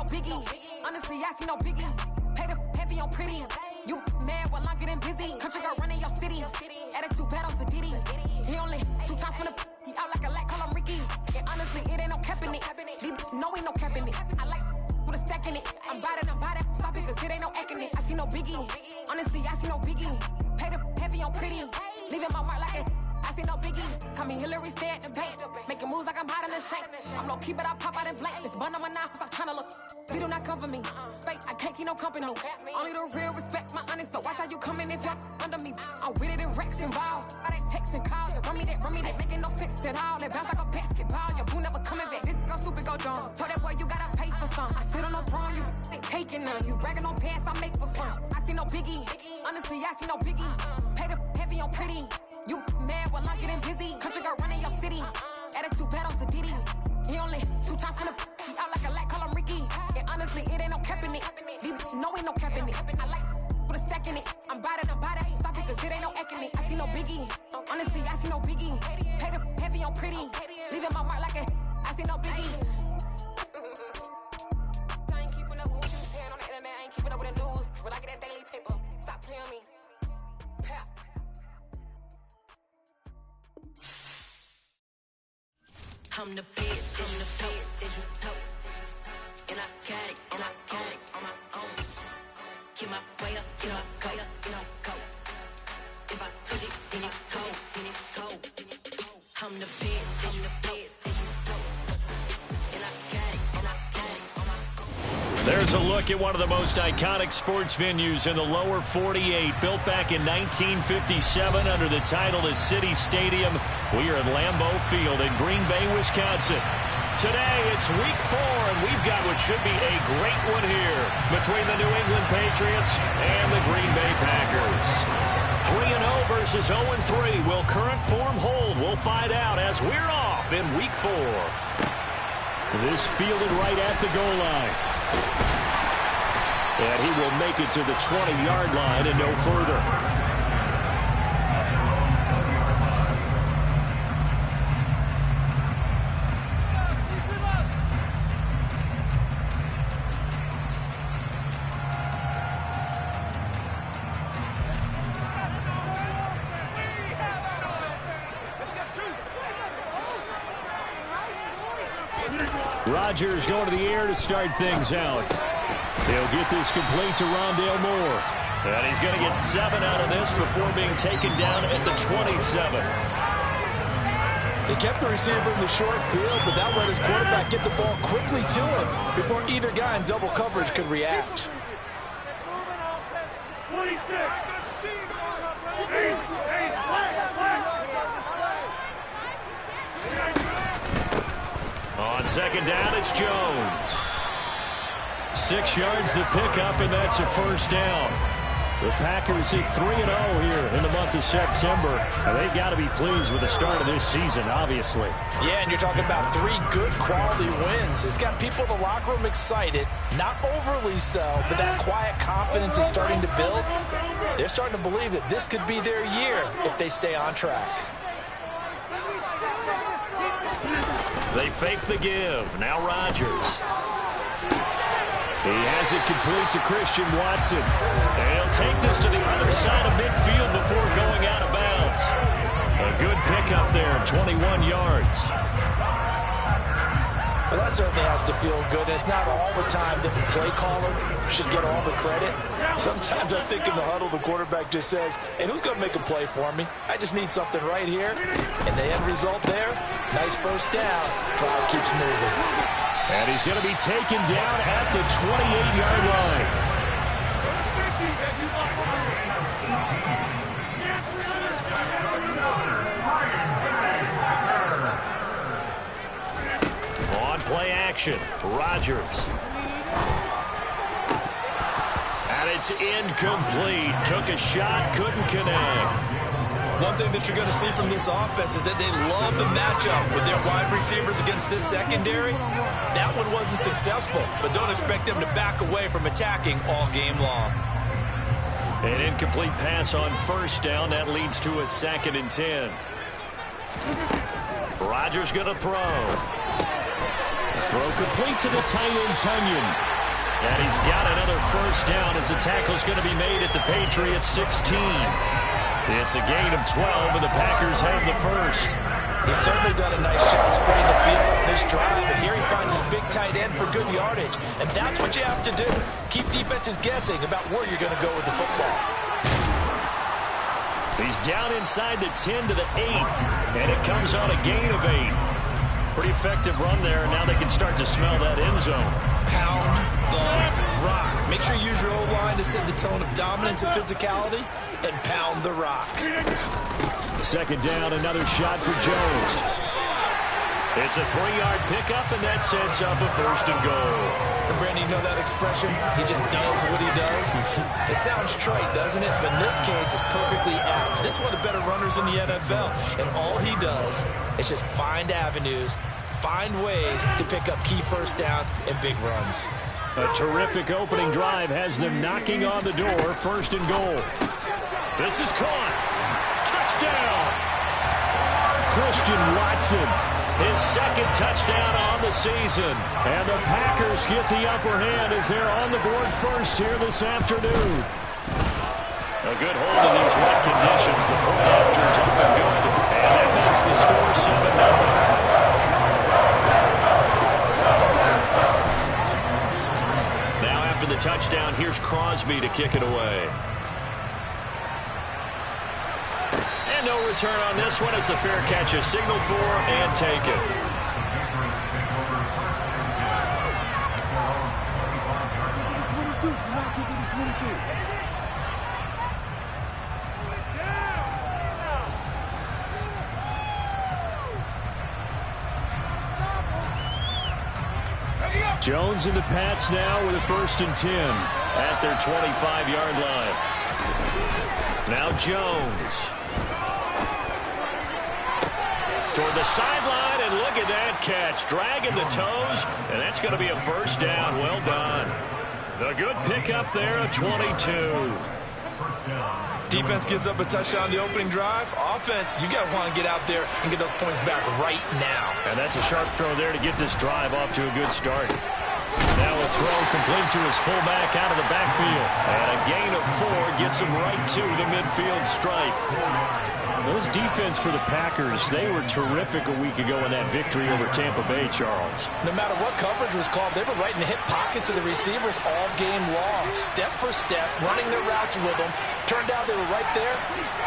no biggie. Honestly, I see no biggie. Pay the heavy on pretty. You mad while I'm getting busy. Country girl running your city. Attitude bad on Diddy. He only 2 times from the he out like a lack, call him Ricky. And honestly, it ain't no cap in it. These no ain't no cap in it. I like with a stack in it. I'm bad. Stop it, cause it ain't no acting it. I see no biggie. Honestly, I see no biggie. Pay the heavy on pretty. Leaving my mark like it. I see no biggie. Call me Hillary, stay at the bank. Making moves like I'm hot in the shank. I'm low key, but I pop out in blank. This bun on my knife, I'm trying to look. They do not come for me. Fake, I can't keep no company. Only the real respect my honest. So watch how you coming if you're under me. I'm with it in Rex involved. All they texts and calls. Run me that making no sense at all. They bounce like a basketball. Your boo never coming back. This go stupid, go dumb. Told that boy you gotta pay for some. I sit on the throne, you they taking none. You bragging on past, I make for fun. I see no biggie. Honestly, I see no biggie. Pay the heavy on pretty. You mad while I'm getting busy. Country girl running your city. Attitude bad on Diddy. He only 2 times from the he out like a lack, call him Ricky. And honestly, it ain't no cap in it. These no ain't no cap in it. I like with a stack in it. I'm bad. Stop it, cause it ain't no acting it. I see no biggie. Honestly, I see no biggie. Pay the heavy on pretty. Leaving my mark like a I see no biggie. I ain't keeping up with what you saying on the internet. I ain't keeping up with the news. When I get that daily paper, stop playing me. Pap. I'm the best, I'm the best, and I got it, on my own. Get my way up, get my go, go. If I touch it, then it's cold. I'm the best, and I got it, on my own. There's a look at one of the most iconic sports venues in the lower 48, built back in 1957 under the title of City Stadium. We are at Lambeau Field in Green Bay, Wisconsin. Today, it's week 4, and we've got what should be a great one here between the New England Patriots and the Green Bay Packers. 3-0 versus 0-3. Will current form hold? We'll find out as we're off in week 4. This fielded right at the goal line. And he will make it to the 20-yard line and no further. Rodgers going to the air to start things out. He'll get this complete to Rondale Moore. And he's going to get 7 out of this before being taken down at the 27. He kept the receiver in the short field, but that let his quarterback get the ball quickly to him before either guy in double coverage could react. 26. On second down, it's Jones. 6 yards the pickup, and that's a first down. The Packers hit 3-0 here in the month of September. And they've got to be pleased with the start of this season, obviously. Yeah, and you're talking about 3 good quality wins. It's got people in the locker room excited, not overly so, but that quiet confidence is starting to build. They're starting to believe that this could be their year if they stay on track. They fake the give. Now Rodgers. He has it complete to Christian Watson. And he'll take this to the other side of midfield before going out of bounds. A good pickup there, 21 yards. Well, that certainly has to feel good. It's not all the time that the play caller should get all the credit. Sometimes I think in the huddle, the quarterback just says, hey, who's going to make a play for me? I just need something right here. And the end result there, nice first down. Crowd keeps moving. And he's going to be taken down at the 28-yard line. On play action, Rodgers. And it's incomplete. Took a shot, couldn't connect. One thing that you're going to see from this offense is that they love the matchup with their wide receivers against this secondary. That one wasn't successful, but don't expect them to back away from attacking all game long. An incomplete pass on first down. That leads to a 2nd and 10. Rodgers going to throw. Throw complete to the tight end, Tunyon. And he's got another first down as the tackle's going to be made at the Patriots 16. It's a gain of 12, and the Packers have the first. He's certainly done a nice job spreading the field on this drive, and here he finds his big tight end for good yardage. And that's what you have to do. Keep defenses guessing about where you're going to go with the football. He's down inside the 10 to the 8, and it comes on a gain of 8. Pretty effective run there, and now they can start to smell that end zone. Pound the rock. Make sure you use your O-line to set the tone of dominance and physicality, and pound the rock. Second down, another shot for Jones. It's a 3-yard pickup, and that sets up a first and goal. And Brandon, you know that expression? He just does what he does. It sounds trite, doesn't it? But in this case, it's perfectly apt. This is one of the better runners in the NFL, and all he does is just find avenues, find ways to pick up key first downs and big runs. A terrific opening drive has them knocking on the door, first and goal. This is caught. Touchdown! Christian Watson, his second touchdown on the season. And the Packers get the upper hand as they're on the board first here this afternoon. A good hold in these wet conditions. The point after is up and good. And that makes the score 7-0. Now after the touchdown, here's Crosby to kick it away. No return on this one as the fair catch is signaled for and taken. Jones and the Pats now with a first and 10 at their 25-yard line. Now Jones. Toward the sideline, and look at that catch. Dragging the toes, and that's going to be a first down. Well done. A good pickup there at 22. Defense gives up a touchdown on the opening drive. Offense, you got to want to get out there and get those points back right now. And that's a sharp throw there to get this drive off to a good start. Now a throw complete to his fullback out of the backfield. And a gain of 4 gets him right to the midfield stripe. Those defense for the Packers, they were terrific a week ago in that victory over Tampa Bay, Charles. No matter what coverage was called, they were right in the hip pockets of the receivers all game long, step for step, running their routes with them. Turned out they were right there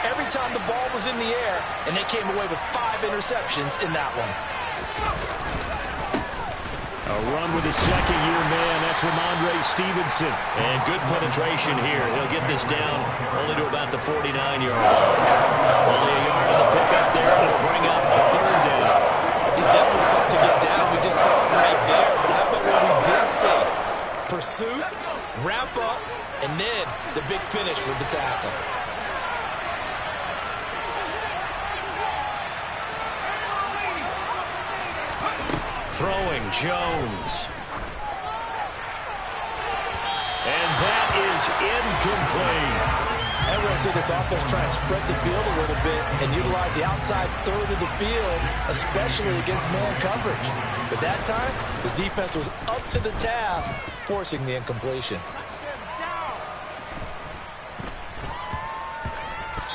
every time the ball was in the air, and they came away with 5 interceptions in that one. A run with a second-year man. That's Ramondre Stevenson. And good penetration here. He'll get this down only to about the 49-yard line. Only a yard on the pickup there, and it'll bring up a third down. He's definitely tough to get down. We just saw it right there. But how about what we did see? Pursuit, wrap up, and then the big finish with the tackle. Throwing Jones. And that is incomplete. Everyone see this offense try and spread the field a little bit and utilize the outside third of the field, especially against man coverage. But that time, the defense was up to the task, forcing the incompletion.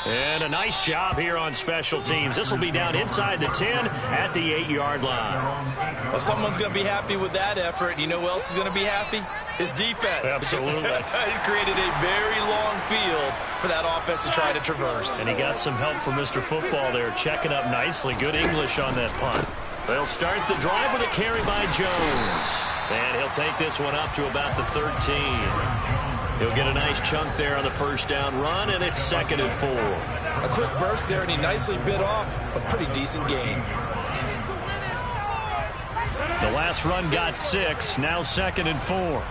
And a nice job here on special teams. This will be down inside the 10 at the 8-yard line. Well, someone's going to be happy with that effort. You know who else is going to be happy? His defense. Absolutely. He's created a very long field for that offense to try to traverse. And he got some help from Mr. Football there, checking up nicely. Good English on that punt. They'll start the drive with a carry by Jones. And he'll take this one up to about the 13. He'll get a nice chunk there on the first down run, and it's 2nd and 4. A quick burst there, and he nicely bit off a pretty decent gain. The last run got 6, now 2nd and 4.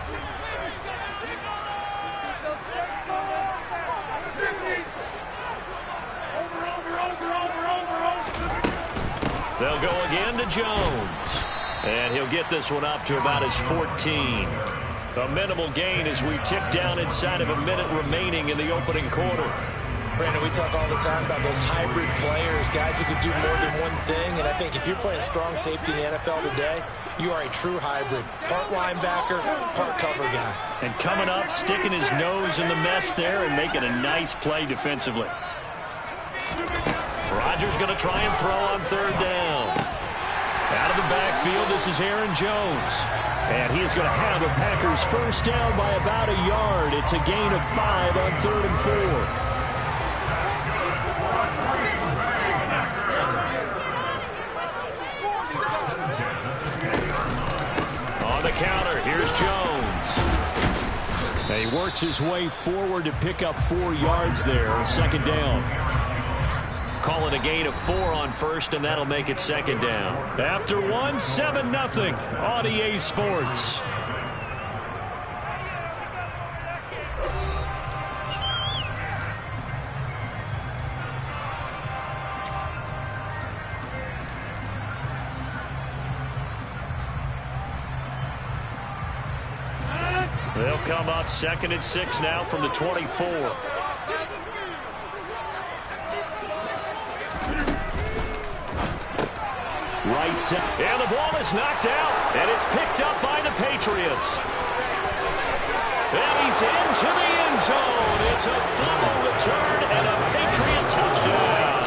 They'll go again to Jones. And he'll get this one up to about his 14. A minimal gain as we tick down inside of a minute remaining in the opening quarter. Brandon, we talk all the time about those hybrid players, guys who can do more than one thing. And I think if you're playing strong safety in the NFL today, you are a true hybrid. Part linebacker, part cover guy. And coming up, sticking his nose in the mess there and making a nice play defensively. Rodgers going to try and throw on third down. Out of the backfield, this is Aaron Jones. And he is going to have a Packers first down by about a yard. It's a gain of 5 on 3rd and 4. On the counter, here's Jones. And he works his way forward to pick up 4 yards there on second down. Call it a gain of 4 on first, and that'll make it second down. After 1, 7-0 on EA Sports. They'll come up 2nd and 6 now from the 24. Right set. And the ball is knocked out. And it's picked up by the Patriots. And he's into the end zone. It's a fumble return and a Patriot touchdown.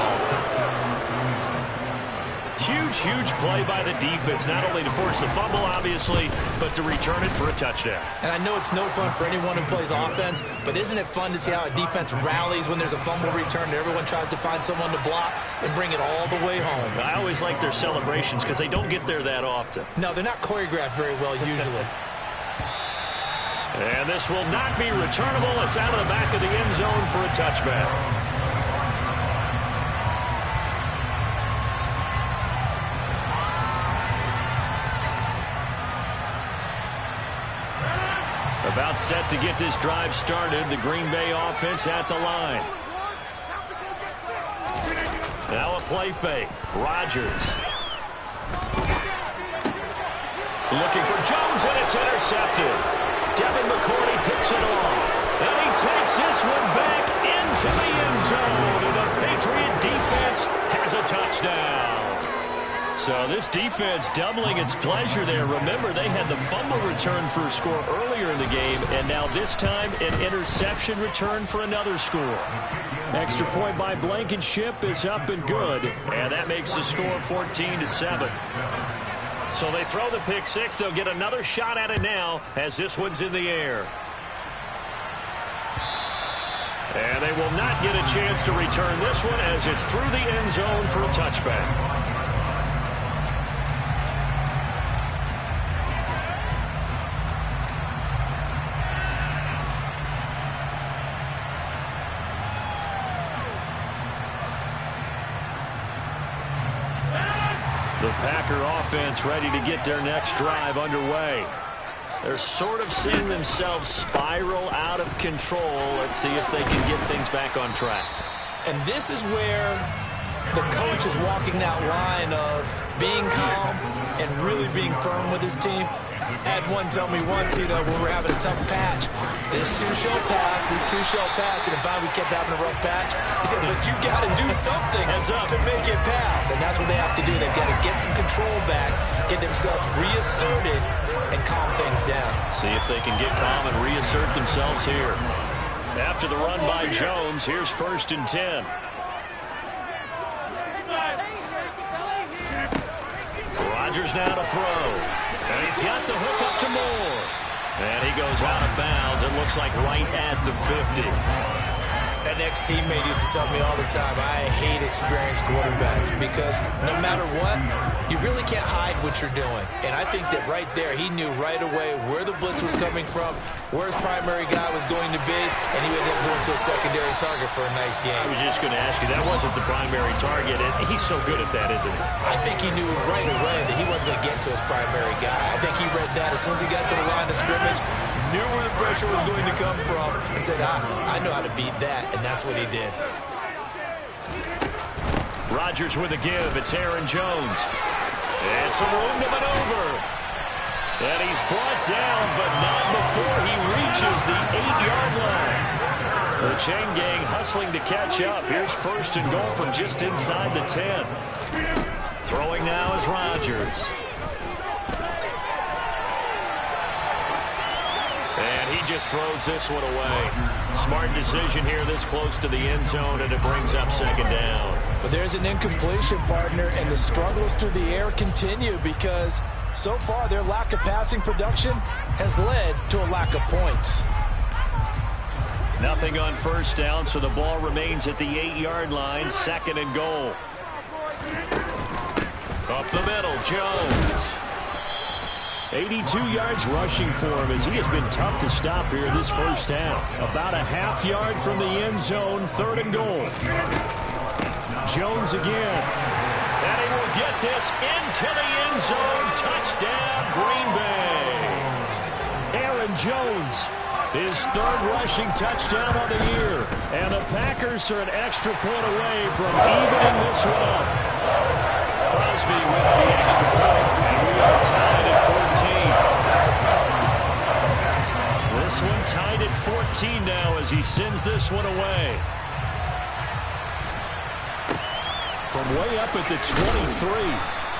Huge play by the defense, not only to force the fumble, obviously, but to return it for a touchdown. And I know it's no fun for anyone who plays offense, but isn't it fun to see how a defense rallies when there's a fumble return and everyone tries to find someone to block and bring it all the way home? I always like their celebrations because they don't get there that often. No, they're not choreographed very well usually. And this will not be returnable. It's out of the back of the end zone for a touchback. About set to get this drive started. The Green Bay offense at the line. Now a play fake. Rodgers. Looking for Jones, and it's intercepted. Devin McCourty picks it off. And he takes this one back into the end zone. And the Patriot defense has a touchdown. So this defense doubling its pleasure there. Remember, they had the fumble return for a score earlier in the game, and now this time an interception return for another score. Extra point by Blankenship is up and good, and that makes the score 14-7. So they throw the pick six. They'll get another shot at it now as this one's in the air. And they will not get a chance to return this one as it's through the end zone for a touchback. The Packer offense ready to get their next drive underway. They're sort of seeing themselves spiral out of control. Let's see if they can get things back on track. And this is where the coach is walking that line of being calm and really being firm with his team. I had one tell me once, when we're having a tough patch, this two shall pass, and if we kept having a rough patch, he said, but you got to do something to make it pass. And that's what they have to do. They've got to get some control back, get themselves reasserted, and calm things down. See if they can get calm and reassert themselves here. After the run by Jones, here's 1st and 10. Rodgers now to throw. And he's got the hook up to Moore. And he goes out of bounds. It looks like right at the 50. An ex-teammate used to tell me all the time, I hate experienced quarterbacks because no matter what, you really can't hide what you're doing. And I think that right there, he knew right away where the blitz was coming from, where his primary guy was going to be, and he ended up going to a secondary target for a nice game. I was just going to ask you, that wasn't the primary target, and he's so good at that, isn't he? I think he knew right away that he wasn't going to get to his primary guy. I think he read that as soon as he got to the line of scrimmage, knew where the pressure was going to come from, and said, I know how to beat that, and that's what he did. Rodgers with a give. It's Aaron Jones. And some room to maneuver. And he's brought down, but not before he reaches the 8-yard line. The chain gang hustling to catch up. Here's 1st and goal from just inside the 10. Throwing now is Rodgers. And he just throws this one away. Smart decision here this close to the end zone, and it brings up 2nd down. But there's an incompletion, partner, and the struggles through the air continue because so far their lack of passing production has led to a lack of points. Nothing on 1st down, so the ball remains at the 8-yard line. 2nd and goal. Up the middle, Jones. 82 yards rushing for him as he has been tough to stop here this 1st half. About a half yard from the end zone, 3rd and goal. Jones again. And he will get this into the end zone. Touchdown, Green Bay. Aaron Jones. His 3rd rushing touchdown of the year. And the Packers are an extra point away from evening this one up. Crosby with the extra point. And we are tied at 14. This one tied at 14 now as he sends this one away. From way up at the 23.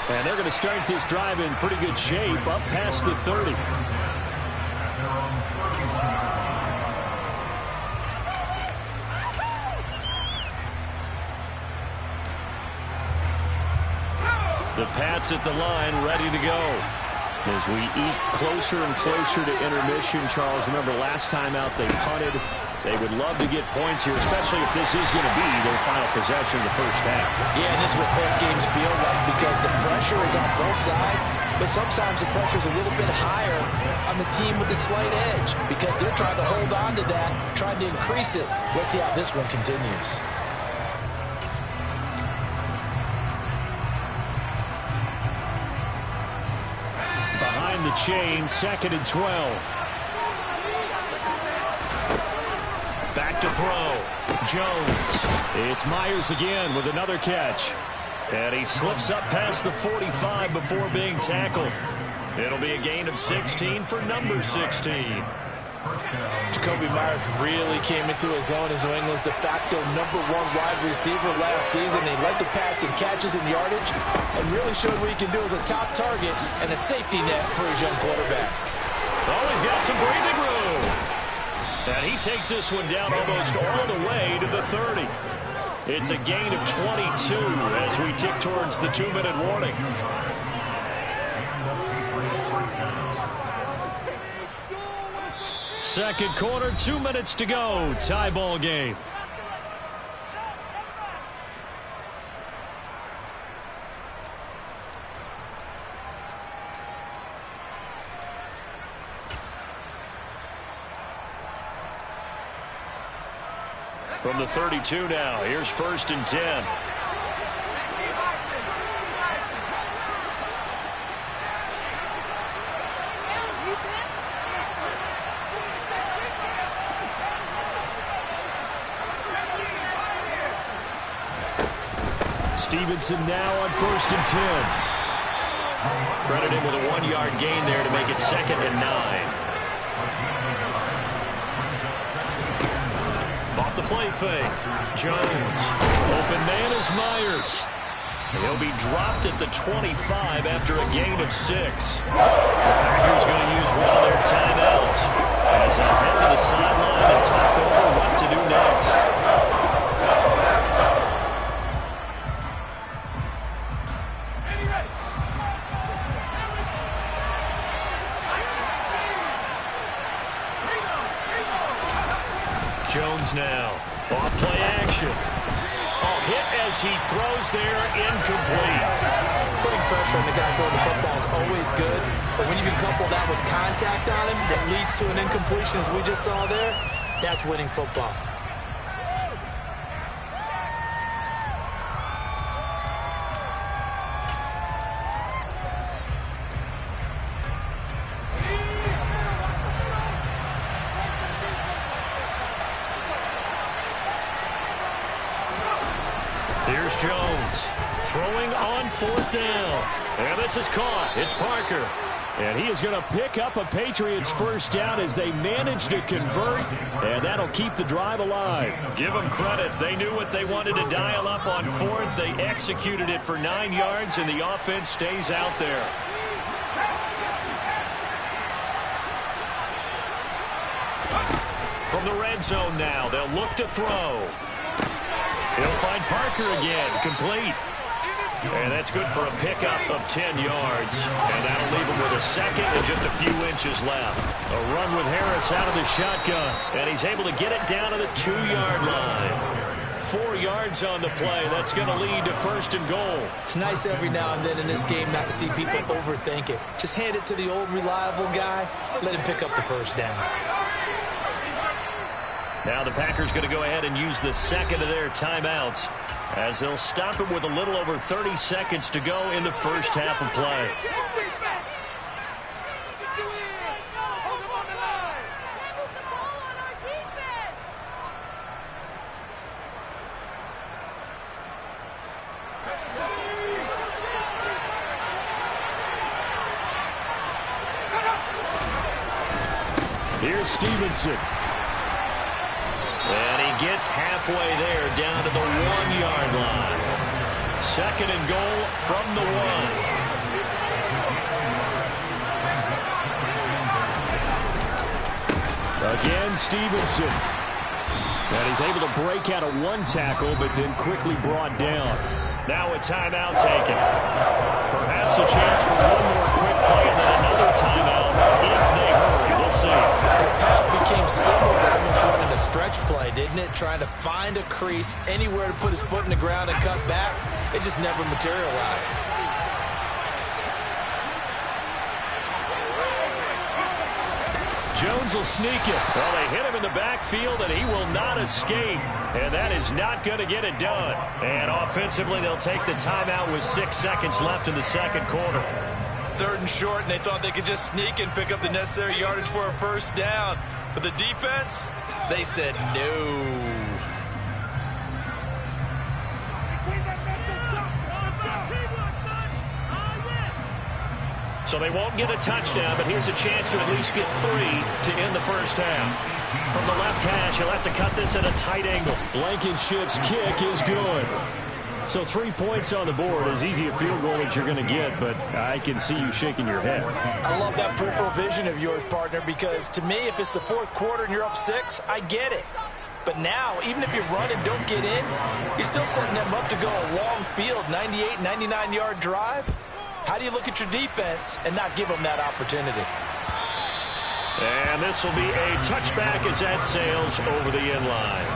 And they're going to start this drive in pretty good shape up past the 30. The Pats at the line, ready to go. As we eat closer and closer to intermission, Charles, remember last time out they punted. They would love to get points here, especially if this is going to be their final possession of the 1st half. Yeah, and this is what close games feel like because the pressure is on both sides, but sometimes the pressure is a little bit higher on the team with the slight edge because they're trying to hold on to that, trying to increase it. Let's see how this one continues. The chain, 2nd and 12. Back to throw. Jones. It's Myers again with another catch. And he slips up past the 45 before being tackled. It'll be a gain of 16 for number 16. Jacoby Myers really came into his own as New England's de facto #1 wide receiver last season. He led the Pats in catches and yardage and really showed what he can do as a top target and a safety net for his young quarterback. Oh, he's got some breathing room. And he takes this one down almost all the way to the 30. It's a gain of 22 as we tick towards the 2-minute warning. Second quarter, 2 minutes to go. Tie ball game. From the 32 now, here's 1st and 10. Stevenson now on 1st and 10. Credit him with a 1-yard gain there to make it 2nd and 9. Off the play fake. Jones. Open man is Myers. He'll be dropped at the 25 after a gain of 6. The Packers going to use one of their timeouts as they head to the sideline to talk over what to do next. Jones now. Off play action. Oh, hit as he throws there, incomplete. Putting pressure on the guy throwing the football is always good, but when you can couple that with contact on him that leads to an incompletion as we just saw there, that's winning football. Here's Jones throwing on 4th down. And this is caught. It's Parker. And he is going to pick up a Patriots first down as they manage to convert, and that'll keep the drive alive. Give them credit. They knew what they wanted to dial up on fourth. They executed it for 9 yards, and the offense stays out there. From the red zone now, they'll look to throw. He'll find Parker again, complete. And that's good for a pickup of 10 yards. And that'll leave him with a second and just a few inches left. A run with Harris out of the shotgun. And he's able to get it down to the 2-yard line. 4 yards on the play. That's going to lead to first and goal. It's nice every now and then in this game not to see people overthink it. Just hand it to the old reliable guy. Let him pick up the first down. Now the Packers going to go ahead and use the second of their timeouts as they'll stop it with a little over 30 seconds to go in the first half of play. Here's Stevenson. And he gets halfway there, down to the 1-yard line. Second and goal from the 1. Again, Stevenson. And he's able to break out of 1 tackle, but then quickly brought down. Now a timeout taken. Perhaps a chance for one more quick play and then another timeout if they hurry. We'll see. His path became similar to almost running a stretch play, didn't it? Trying to find a crease, anywhere to put his foot in the ground and cut back. It just never materialized. Jones will sneak it. Well, they hit him in the backfield, and he will not escape. And that is not going to get it done. And offensively, they'll take the timeout with 6 seconds left in the second quarter. 3rd and short, and they thought they could just sneak and pick up the necessary yardage for a first down. But the defense, they said no. So they won't get a touchdown, but here's a chance to at least get 3 to end the first half. From the left hash, he'll have to cut this at a tight angle. Blankenship's kick is good. So 3 points on the board, as easy a field goal as you're going to get, but I can see you shaking your head. I love that peripheral vision of yours, partner, because to me, if it's the 4th quarter and you're up 6, I get it. But now, even if you run and don't get in, you're still setting them up to go a long field, 98, 99-yard drive. How do you look at your defense and not give them that opportunity? And this will be a touchback as that sails over the end line.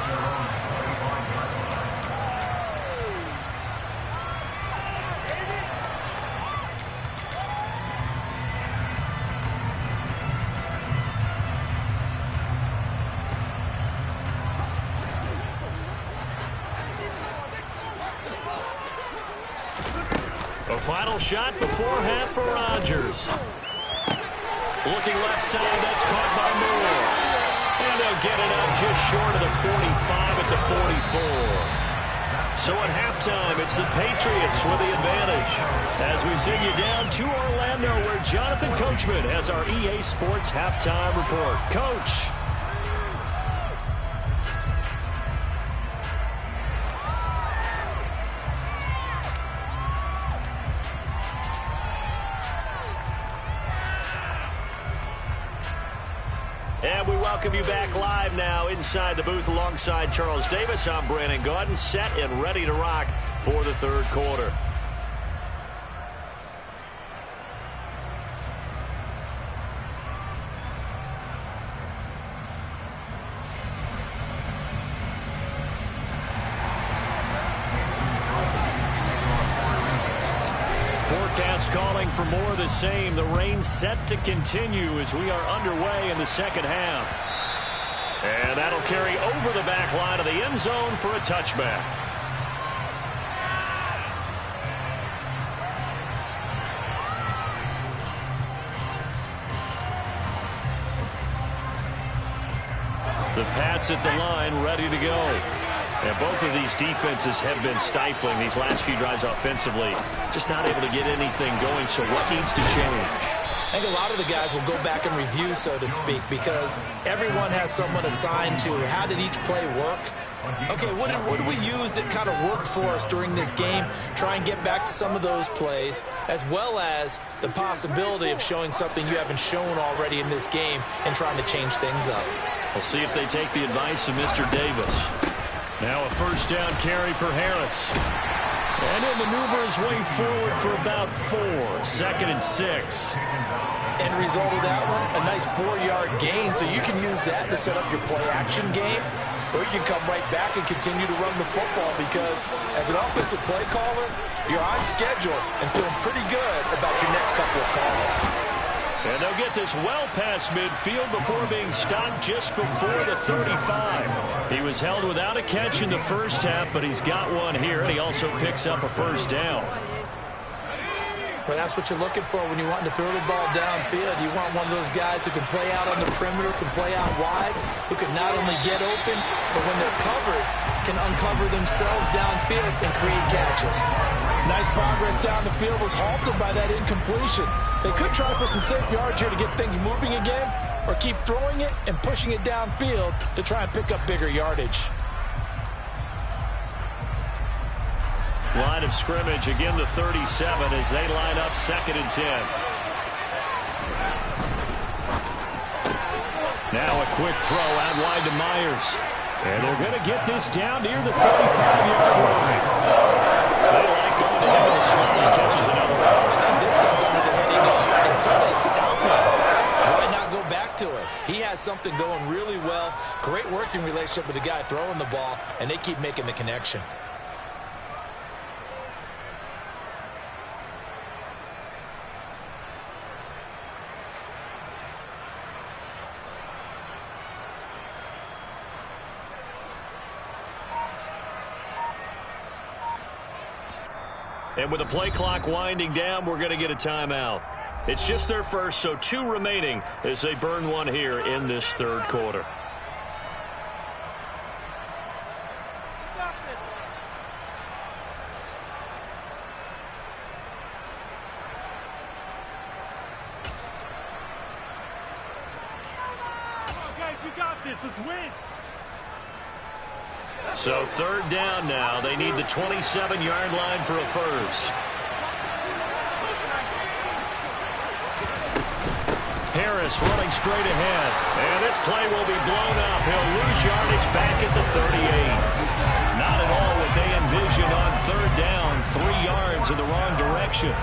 A final shot before half for Rodgers. Looking left side, that's caught by Moore. And they'll get it up just short of the 45 at the 44. So at halftime, it's the Patriots with the advantage. As we send you down to Orlando, where Jonathan Coachman has our EA Sports halftime report. Coach. And we welcome you back live now inside the booth alongside Charles Davis. I'm Brandon Gaudin, set and ready to rock for the 3rd quarter. Forecast calling for more of the same. The rain set to continue as we are underway in the second half. And that'll carry over the back line of the end zone for a touchback. The Pats at the line, ready to go. And both of these defenses have been stifling these last few drives offensively. Just not able to get anything going, so what needs to change? I think a lot of the guys will go back and review, so to speak, because everyone has someone assigned to how did each play work. Okay, what did we use that kind of worked for us during this game? Try and get back to some of those plays, as well as the possibility of showing something you haven't shown already in this game and trying to change things up. We'll see if they take the advice of Mr. Davis. Now a first down carry for Harris. And he'll maneuver his way forward for about 4. 2nd and 6. End result of that one, a nice 4-yard gain, so you can use that to set up your play-action game, or you can come right back and continue to run the football because as an offensive play caller, you're on schedule and feeling pretty good about your next couple of calls. And they'll get this well past midfield before being stopped just before the 35. He was held without a catch in the first half, but he's got one here, and he also picks up a first down. Well, that's what you're looking for when you're wanting to throw the ball downfield. You want one of those guys who can play out on the perimeter, can play out wide, who can not only get open, but when they're covered, can uncover themselves downfield and create catches. Nice progress down the field was halted by that incompletion. They could try for some safe yards here to get things moving again, or keep throwing it and pushing it downfield to try and pick up bigger yardage. Line of scrimmage, again the 37 as they line up 2nd and 10. Now a quick throw out wide to Myers. And they're going to get this down near the 35-yard line. They like going to him and slowly catches another one. I think this comes under the heading of until they stop him. Why not go back to it? He has something going really well. Great working relationship with the guy throwing the ball, and they keep making the connection. And with the play clock winding down, we're going to get a timeout. It's just their first, so 2 remaining as they burn one here in this 3rd quarter. Guys, you got this. Let's win. So 3rd down now. They need the 27-yard line for a first. Harris running straight ahead. And this play will be blown up. He'll lose yardage back at the 38. Not at all what they envisioned on 3rd down. 3 yards in the wrong direction.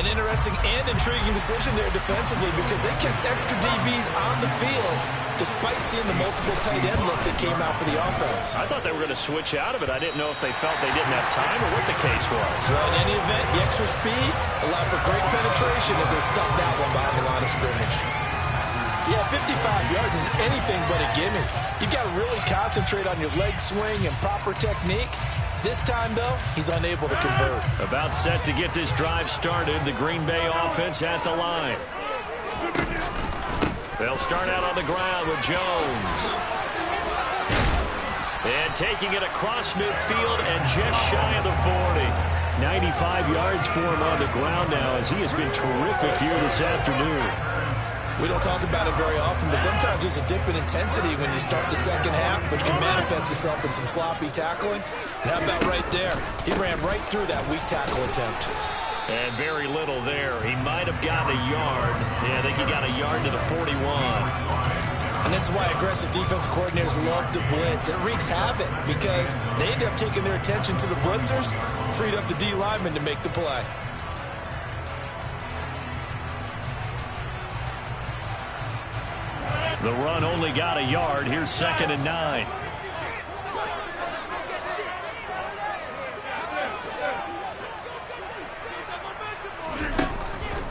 An interesting and intriguing decision there defensively because they kept extra DBs on the field despite seeing the multiple tight end look that came out for the offense. I thought they were going to switch out of it. I didn't know if they felt they didn't have time or what the case was. Well, in any event, the extra speed allowed for great penetration as they stuffed that one behind the line of scrimmage. Yeah, 55 yards is anything but a gimme. You've got to really concentrate on your leg swing and proper technique. This time, though, he's unable to convert. About set to get this drive started. The Green Bay offense at the line. They'll start out on the ground with Jones. And taking it across midfield and just shy of the 40. 95 yards for him on the ground now as he has been terrific here this afternoon. We don't talk about it very often, but sometimes there's a dip in intensity when you start the second half, which can manifest itself in some sloppy tackling. And how about right there? He ran right through that weak tackle attempt. And very little there. He might have gotten a yard. Yeah, I think he got a yard to the 41. And this is why aggressive defensive coordinators love to blitz. It wreaks havoc because they end up taking their attention to the blitzers, freed up the D lineman to make the play. The run only got a yard. Here's 2nd and 9.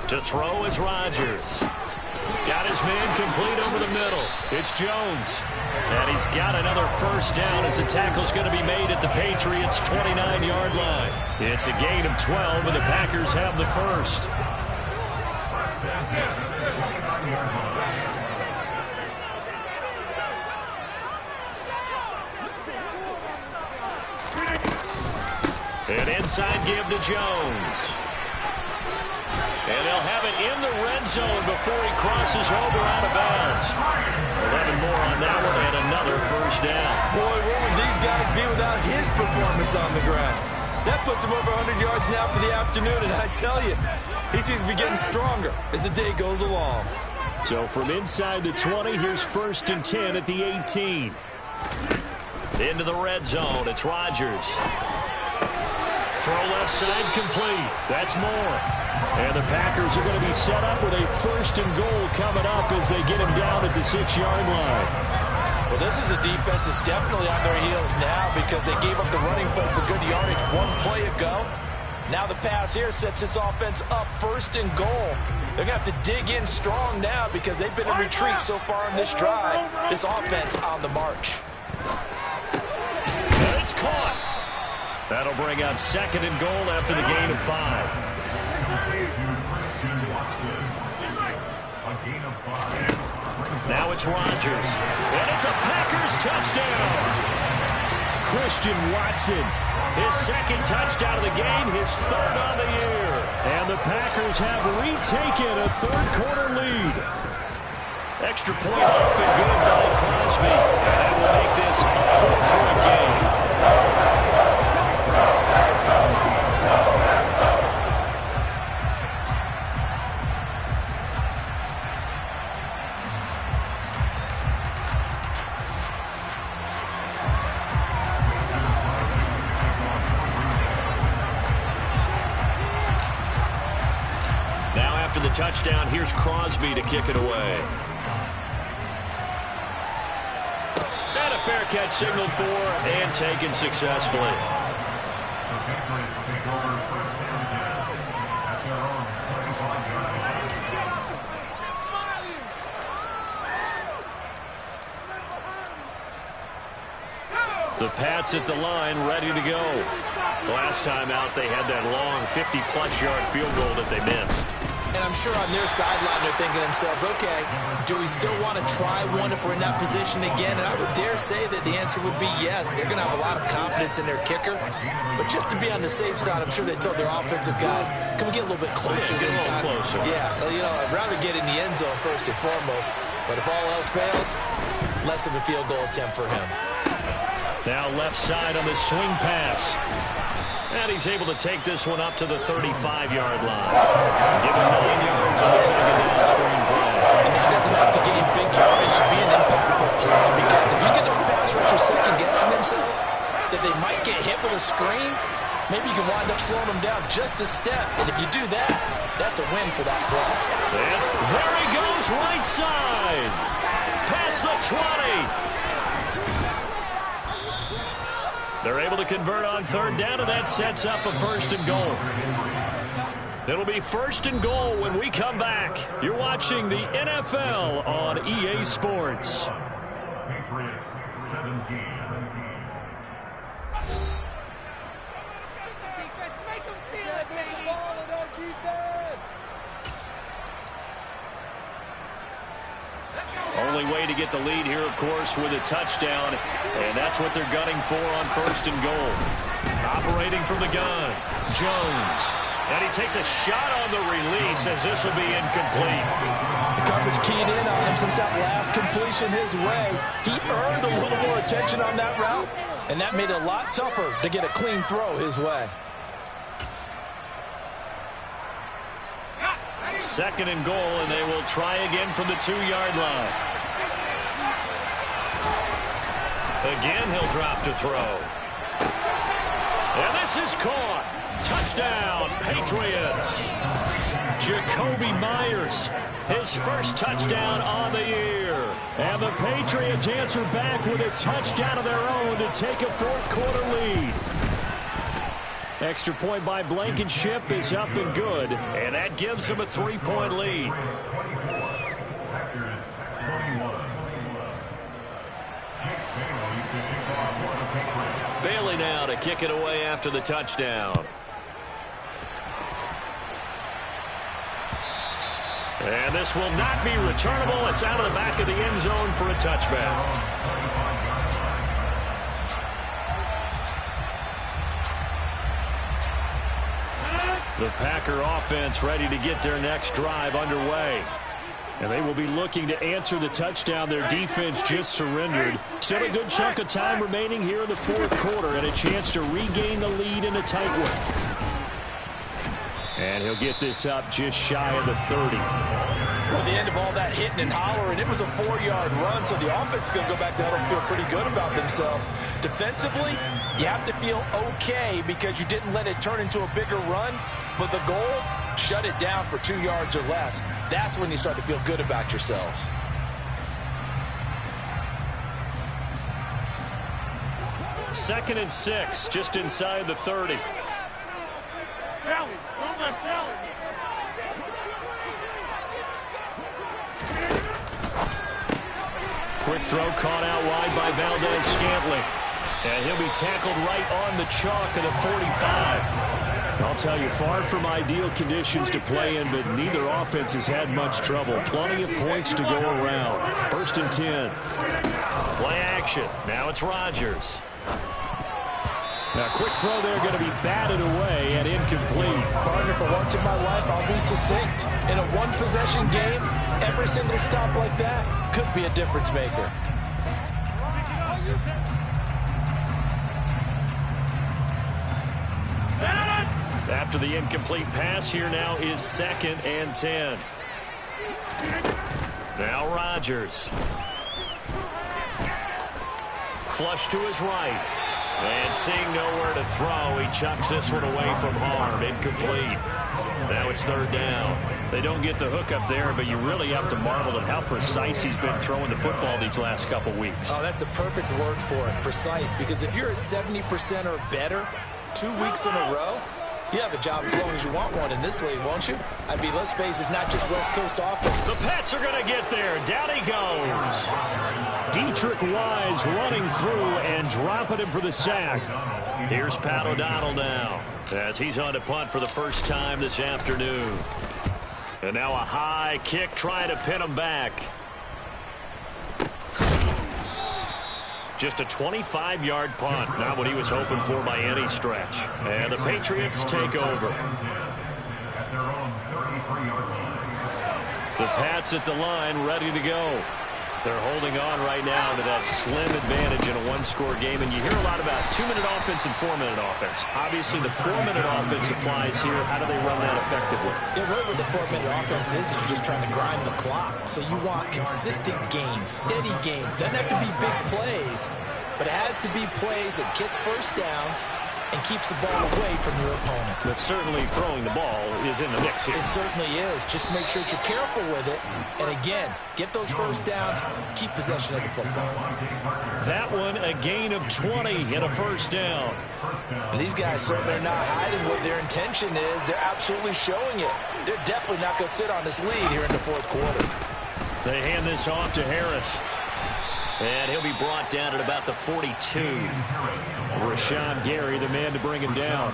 To throw is Rodgers. Got his man complete over the middle. It's Jones. And he's got another first down as the tackle's going to be made at the Patriots' 29-yard line. It's a gain of 12, and the Packers have the first. An inside give to Jones. And they'll have it in the red zone before he crosses over out of bounds. 11 more on that one and another first down. Boy, where would these guys be without his performance on the ground? That puts him over 100 yards now for the afternoon, and I tell you, he seems to be getting stronger as the day goes along. So from inside the 20, here's 1st and 10 at the 18. Into the red zone, it's Rodgers. Throw left side complete. That's more. And the Packers are going to be set up with a 1st and goal coming up as they get him down at the 6-yard line. Well, this is a defense that's definitely on their heels now because they gave up the running play for good yardage one play ago. Now the pass here sets this offense up 1st and goal. They're going to have to dig in strong now because they've been in retreat so far in this drive. This offense on the march. And it's caught. That'll bring up 2nd and goal after the gain of 5. Now it's Rodgers. And it's a Packers touchdown. Christian Watson, his 2nd touchdown of the game, his 3rd on the year. And the Packers have retaken a 3rd-quarter lead. Extra point up and good by Crosby. And that will make this a 4-point game. After the touchdown, here's Crosby to kick it away. And a fair catch signaled for and taken successfully. The Pats at the line, ready to go. Last time out, they had that long 50-plus yard field goal that they missed. And I'm sure on their sideline they're thinking to themselves, okay, do we still want to try one if we're in that position again? And I would dare say that the answer would be yes. They're going to have a lot of confidence in their kicker. But just to be on the safe side, I'm sure they told their offensive guys, can we get a little bit closer this time? Closer. Yeah, you know, I'd rather get in the end zone first and foremost. But if all else fails, less of a field goal attempt for him. Now left side on the swing pass. And he's able to take this one up to the 35-yard line. Give him 9 yards on the 2nd down screen play. And that doesn't have to gain big yardage to be an impactful play because if you get those pass rushers second-guessing themselves that they might get hit with a screen, maybe you can wind up slowing them down just a step. And if you do that, that's a win for that play. There he goes right side. Past the 20. They're able to convert on 3rd down, and that sets up a 1st and goal. It'll be 1st and goal when we come back. You're watching the NFL on EA Sports. Patriots 17. Only way to get the lead here, of course, with a touchdown, and that's what they're gunning for on 1st and goal. Operating from the gun, Jones. And he takes a shot on the release as this will be incomplete. The coverage keyed in on him since that last completion his way. He earned a little more attention on that route, and that made it a lot tougher to get a clean throw his way. 2nd and goal, and they will try again from the 2-yard line. Again, he'll drop to throw. And this is caught. Touchdown, Patriots. Jacoby Myers, his 1st touchdown on the year. And the Patriots answer back with a touchdown of their own to take a 4th-quarter lead. Extra point by Blankenship is up and good, and that gives them a 3-point lead. Bailey now to kick it away after the touchdown. And this will not be returnable. It's out of the back of the end zone for a touchback. The Packer offense ready to get their next drive underway. And they will be looking to answer the touchdown their defense just surrendered. Still a good chunk of time remaining here in the fourth quarter and a chance to regain the lead in a tight one. And he'll get this up just shy of the 30. Well, the end of all that hitting and hollering, it was a 4-yard run, so the offense is going to go back there and feel pretty good about themselves. Defensively, you have to feel okay because you didn't let it turn into a bigger run, but the goal, shut it down for 2 yards or less. That's when you start to feel good about yourselves. Second and 6, just inside the 30. Quick throw caught out wide by Valdez-Scantling. And he'll be tackled right on the chalk of the 45. I'll tell you, far from ideal conditions to play in, but neither offense has had much trouble. Plenty of points to go around. First and 10. Play action. Now it's Rodgers. Now, quick throw there going to be batted away and incomplete. Partner, for once in my life, I'll be succinct. In a one-possession game, every single stop like that could be a difference maker. After the incomplete pass, here now is second and 10. Now Rodgers. Flush to his right. And seeing nowhere to throw, he chucks this one away from harm. Incomplete. Now it's third down. They don't get the hook up there, but you really have to marvel at how precise he's been throwing the football these last couple weeks. Oh, that's the perfect word for it, precise. Because if you're at 70% or better 2 weeks in a row, you have a job as long as you want one in this league, won't you? I mean, let's face it, it's not just West Coast offense. The Pats are going to get there. Down he goes. Dietrich Wise running through and dropping him for the sack. Here's Pat O'Donnell now as he's on to punt for the first time this afternoon. And now a high kick trying to pin him back. Just a 25-yard punt, not what he was hoping for by any stretch. And the Patriots take over. The Pats at the line, ready to go. They're holding on right now to that slim advantage in a one-score game. And you hear a lot about 2-minute offense and 4-minute offense. Obviously, the 4-minute offense applies here. How do they run that effectively? Yeah, really what the 4-minute offense is you're just trying to grind the clock. So you want consistent gains, steady gains. Doesn't have to be big plays, but it has to be plays that gets first downs and keeps the ball away from your opponent. But certainly throwing the ball is in the mix here. It certainly is. Just make sure that you're careful with it. And again, get those first downs, keep possession of the football. That one, a gain of 20 and a first down. These guys certainly are not hiding what their intention is. They're absolutely showing it. They're definitely not going to sit on this lead here in the fourth quarter. They hand this off to Harris. And he'll be brought down at about the 42. Rashawn Gary, the man to bring him down.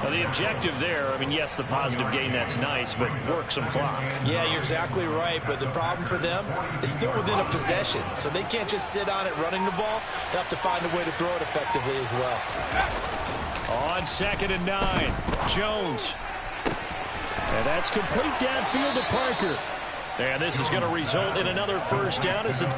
Now, the objective there, I mean, yes, the positive gain, that's nice, but work some clock. Yeah, you're exactly right, but the problem for them is still within a possession, so they can't just sit on it running the ball. They have to find a way to throw it effectively as well. On second and 9, Jones. And that's complete downfield to Parker. And this is going to result in another first down as it's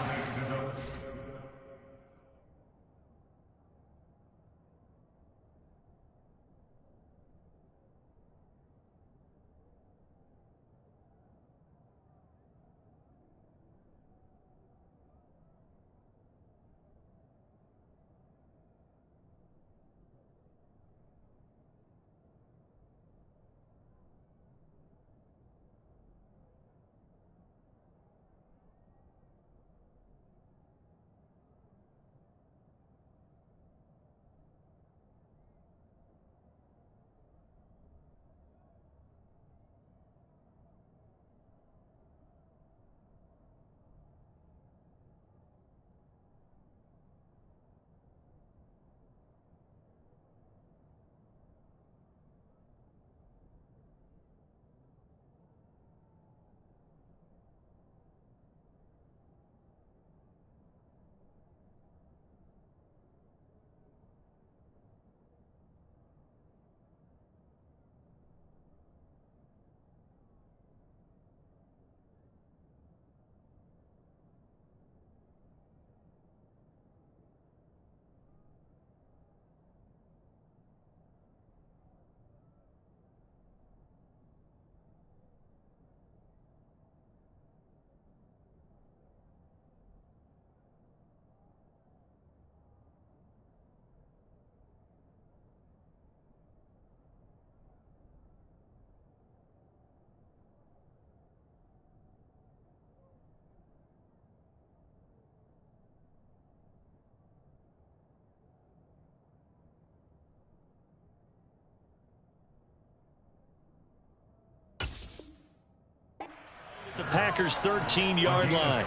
Packers' 13-yard line.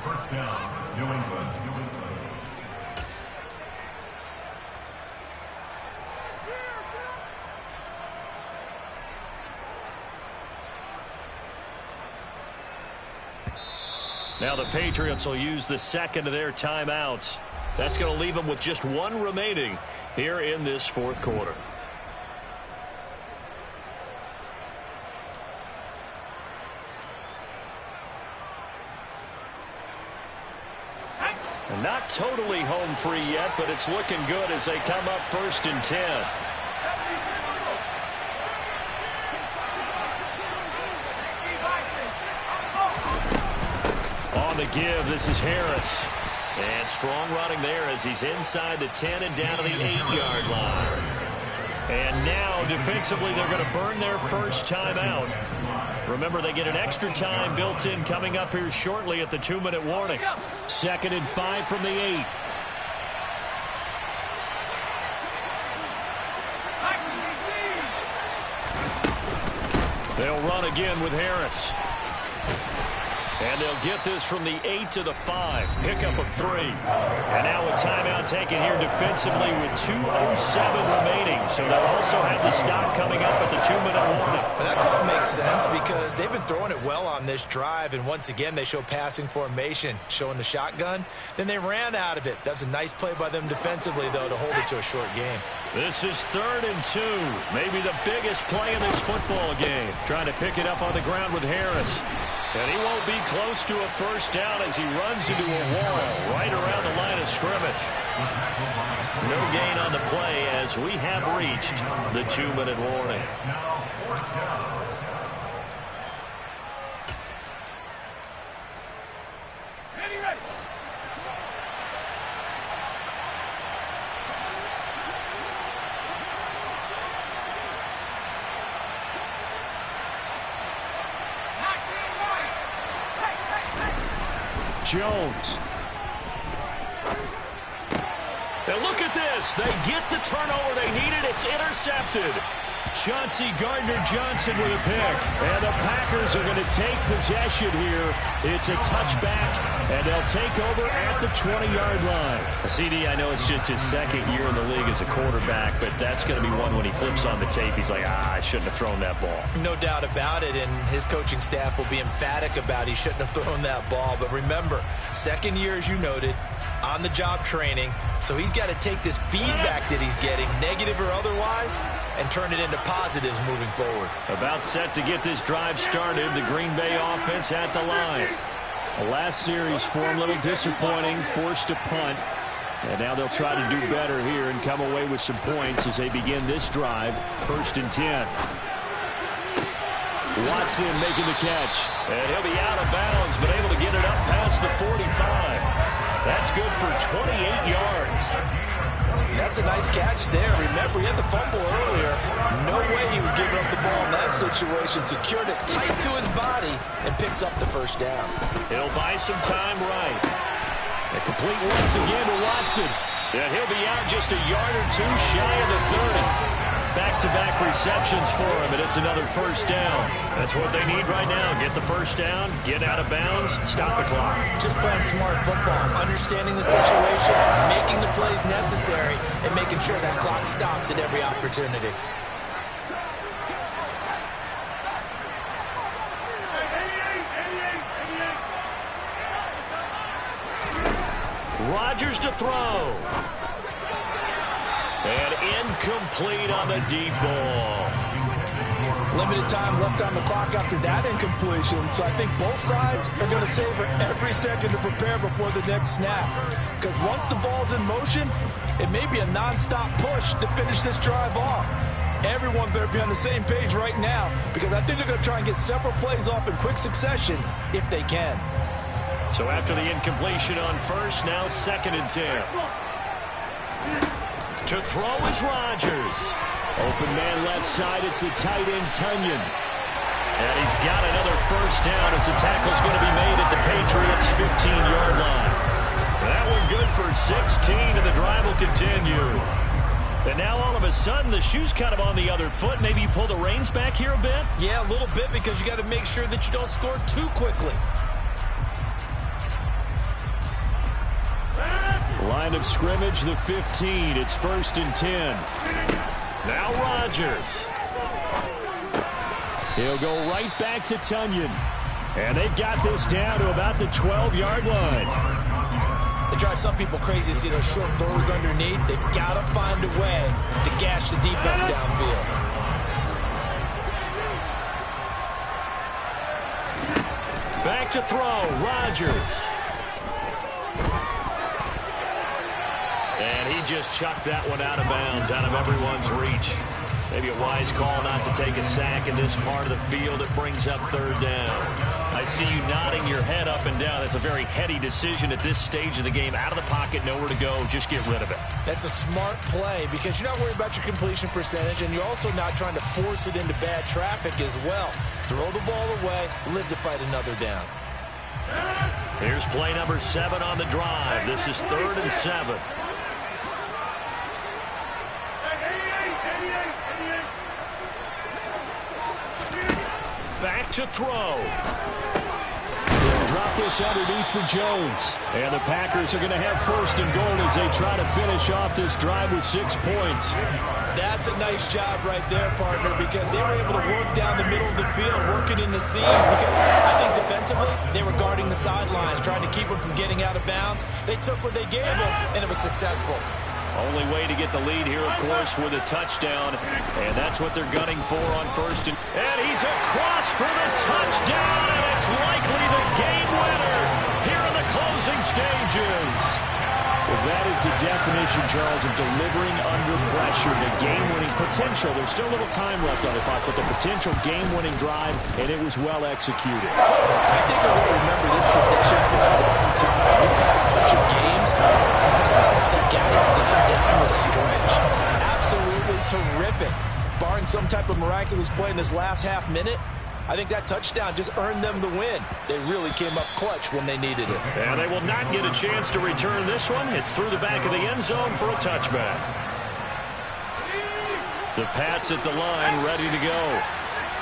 First down, New England. Now the Patriots will use the second of their timeouts. That's going to leave them with just one remaining here in this fourth quarter. And not totally home free yet, but it's looking good as they come up 1st and 10. On the give, this is Harris. And strong running there as he's inside the 10 and down to the 8-yard line. And now, defensively, they're going to burn their first timeout. Remember, they get an extra time built in coming up here shortly at the 2-minute warning. 2nd and 5 from the 8. They'll run again with Harris. And they'll get this from the 8 to the 5. Pickup of 3. And now a timeout taken here defensively with 2:07 remaining. So they'll also have the stop coming up at the 2-minute warning. That call makes sense because they've been throwing it well on this drive. And once again, they show passing formation, showing the shotgun. Then they ran out of it. That's a nice play by them defensively, though, to hold it to a short game. This is 3rd and 2. Maybe the biggest play in this football game. Trying to pick it up on the ground with Harris. And he won't be close to a first down as he runs into a wall right around the line of scrimmage. No gain on the play as we have reached the 2-minute warning. Now, 4th down. Jones. And look at this. They get the turnover they needed. It's intercepted. Chauncey Gardner-Johnson with a pick. And the Packers are going to take possession here. It's a touchback, and they'll take over at the 20-yard line. CD, I know it's just his 2nd year in the league as a quarterback, but that's going to be one when he flips on the tape. He's like, I shouldn't have thrown that ball. No doubt about it, and his coaching staff will be emphatic about he shouldn't have thrown that ball. But remember, 2nd year, as you noted, on-the-job training, so he's got to take this feedback that he's getting, negative or otherwise, and turn it into positives moving forward. About set to get this drive started, the Green Bay offense at the line. The last series for him, a little disappointing, forced to punt. And now they'll try to do better here and come away with some points as they begin this drive, 1st and 10. Watson making the catch. And he'll be out of bounds, but able to get it up past the 45. That's good for 28 yards. That's a nice catch there. Remember, he had the fumble earlier. No way he was giving up the ball in that situation. Secured it tight to his body and picks up the first down. He'll buy some time right. A complete once again to Watson. And he'll be out just a yard or two shy of the 30. Back-to-back receptions for him, and it's another first down. That's what they need right now. Get the first down, get out of bounds, stop the clock. Just playing smart football, understanding the situation, making the plays necessary, and making sure that clock stops at every opportunity. Rodgers to throw. And incomplete on the deep ball. Limited time left on the clock after that incompletion, so I think both sides are going to savor every second to prepare before the next snap. Because once the ball's in motion, it may be a non-stop push to finish this drive off. Everyone better be on the same page right now, because I think they're going to try and get several plays off in quick succession if they can. So after the incompletion on first, now 2nd and 10. To throw is Rodgers. Open man left side, it's the tight end Tunyon. And he's got another first down as the tackle's going to be made at the Patriots' 15-yard line. That one good for 16, and the drive will continue. And now all of of a sudden, the shoe's kind of on the other foot. Maybe you pull the reins back here a bit? Yeah, a little bit, because you got to make sure that you don't score too quickly. Line of scrimmage, the 15. It's 1st and 10. Now Rodgers. He'll go right back to Tunyon. And they've got this down to about the 12-yard line. It drives some people crazy to see those short throws underneath. They've got to find a way to gash the defense downfield. Back to throw, Rodgers. And he just chucked that one out of bounds, out of everyone's reach. Maybe a wise call not to take a sack in this part of the field. It brings up 3rd down. I see you nodding your head up and down. That's a very heady decision at this stage of the game. Out of the pocket, nowhere to go. Just get rid of it. That's a smart play because you're not worried about your completion percentage, and you're also not trying to force it into bad traffic as well. Throw the ball away, live to fight another down. Here's play number 7 on the drive. This is 3rd and 7. Back to throw. They'll drop this underneath for Jones. And the Packers are going to have 1st and goal as they try to finish off this drive with 6 points. That's a nice job right there, partner, because they were able to work down the middle of the field, working in the seams, because I think defensively they were guarding the sidelines, trying to keep them from getting out of bounds. They took what they gave them, and it was successful. Only way to get the lead here, of course, with a touchdown. And that's what they're gunning for on 1st. And he's across for the touchdown, and it's likely the game winner here in the closing stages. Well, that is the definition, Charles, of delivering under pressure. The game-winning potential. There's still a little time left on the clock, but the potential game-winning drive, and it was well executed. I think we're going to remember this possession for a long time. We've got a bunch of games. Got it down the stretch. Absolutely terrific. Barring some type of miraculous play in this last half minute, I think that touchdown just earned them the win. They really came up clutch when they needed it. And they will not get a chance to return this one. It's through the back of the end zone for a touchback. The Pats at the line, ready to go.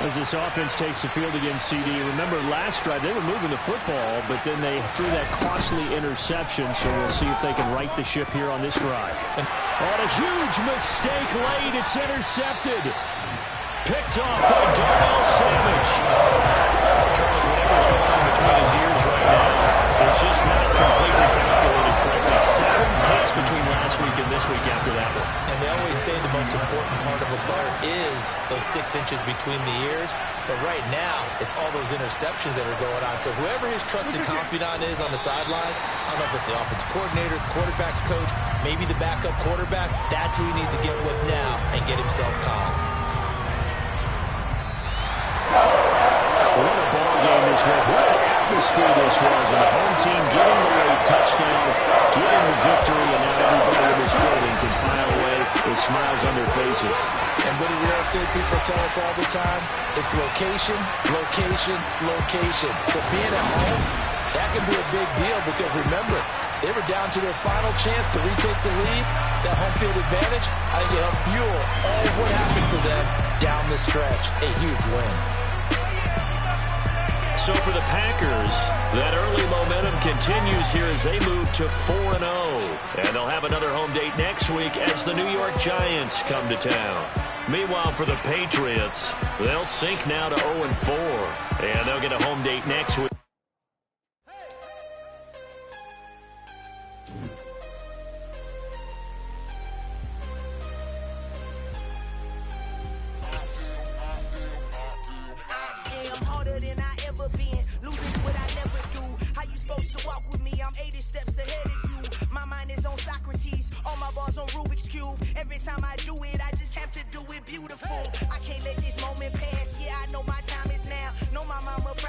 As this offense takes the field against CD. Remember, last drive, they were moving the football, but then they threw that costly interception, so we'll see if they can right the ship here on this drive. On a huge mistake late, it's intercepted. Picked off by Darnell Savage. Charles, whatever's going on between his ears right now, it's just not completely calculated correctly. 7 hits between last week and this week after that one. And they always say the most important part of a player is those 6 inches between the ears. But right now, it's all those interceptions that are going on. So whoever his trusted confidant is on the sidelines, I don't know if it's the offensive coordinator, the quarterback's coach, maybe the backup quarterback, that's who he needs to get with now and get himself calm. What a ball game this was. What an atmosphere this was. And the home team getting the late touchdown, getting the victory, and now everybody in this building can file away with smiles on their faces. And what do real estate people tell us all the time? It's location, location, location. So being at home, that can be a big deal because remember, they were down to their final chance to retake the lead. That home field advantage, I think it helped fuel all of what happened for them down the stretch. A huge win. So for the Packers, that early momentum continues here as they move to 4-0. And they'll have another home date next week as the New York Giants come to town. Meanwhile, for the Patriots, they'll sink now to 0-4. And they'll get a home date next week.